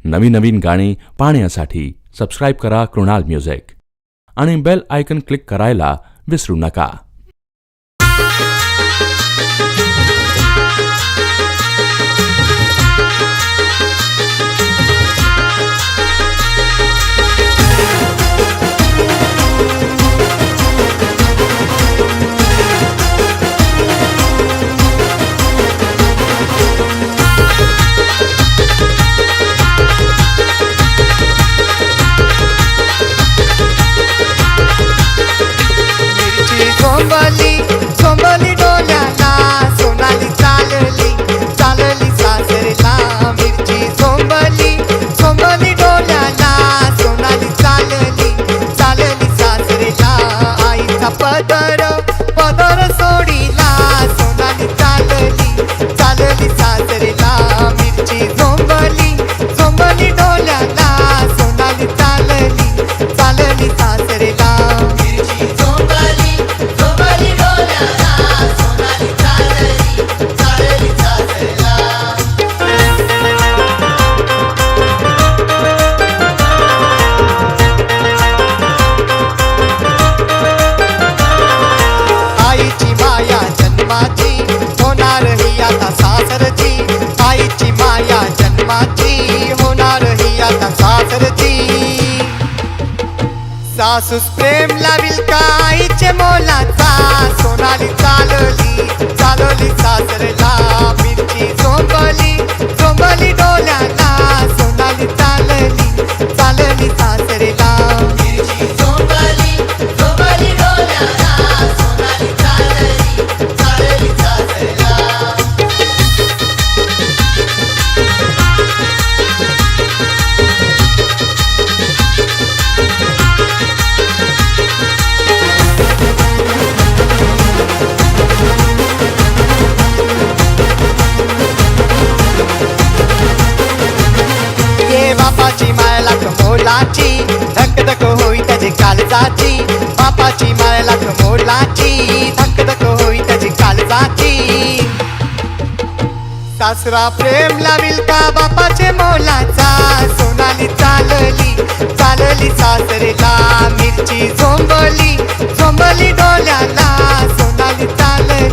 नवीन नवीन गाणी पाहण्यासाठी सबस्क्राईब करा कृणाल म्युझिक आणि बेल आयकन क्लिक करायला विसरू नका. सोंबली डोल्याला सोनाली चालली चालली सासरला. मिरची सोंबली डोल्याला सोनाली चालली चालली सासरला. आईचा पदर सोडीला सोनाली चालली चालली सासरला. मिरची सोंबली डोल्याला सोनाली चालली चालली सासरला. आईची माया जन्माची होणार ही आता सासरची. आईची माया जन्माची होणार ही आता सासरची. सासूस प्रेम लाविल का आईचे मोलाचा सोनाली चालली चालली सासरला. मिरची सोंबली डोल्याला सोनाली चालली चालली सासरला. मिरची सोंबली डोल्याला सोनाली चालली चालली सासरला. बापाची माया लाख मोलाची धक होई त्याची काळजाची. बापाची माया लाख मोलाची धक होई त्याची काळजाची. सासरा प्रेम लाविल का बापाचे मोलाचा सोनाली चालली चालली सासरेला. मिरची सोंबली डोल्याला सोनाली चालली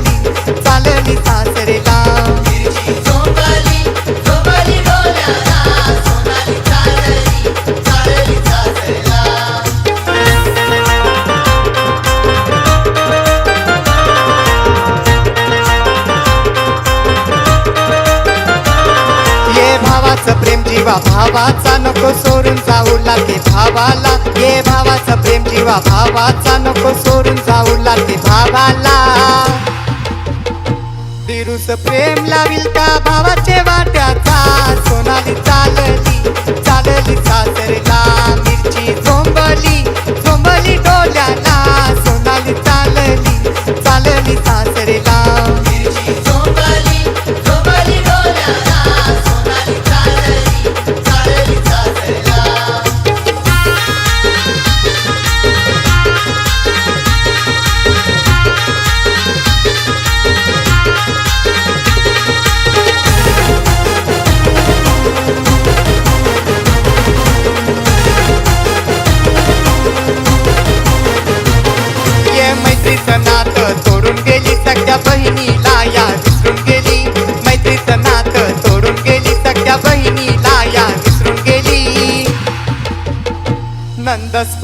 चालली सासरेला. मिरची सोंबली डोल्याला सोनाली चालली चालली सासरेला. ये भावाचं प्रेम जीवा भावाचा नको सोडून जाऊ लागे भावाला. ये भावाचं प्रेम जीवा भावाचा नको सोडून जाऊ लागे भावाला. दिरूस प्रेम लाविल का भावाचे वाट्याचा सोनाली चालली चालली सासरला. मिरची सोंबली डोल्याला सोनाली चालली चालली सासरला. मिरची सोंबली डोल्याला सोनाली चालली चालली सासरला. मैत्रीचं नातं तोडून गेली सख्या बहिणीला या विसरून गेली. मैत्रीचं नातं तोडून गेली सख्या बहिणीला या विसरून गेली. नंदस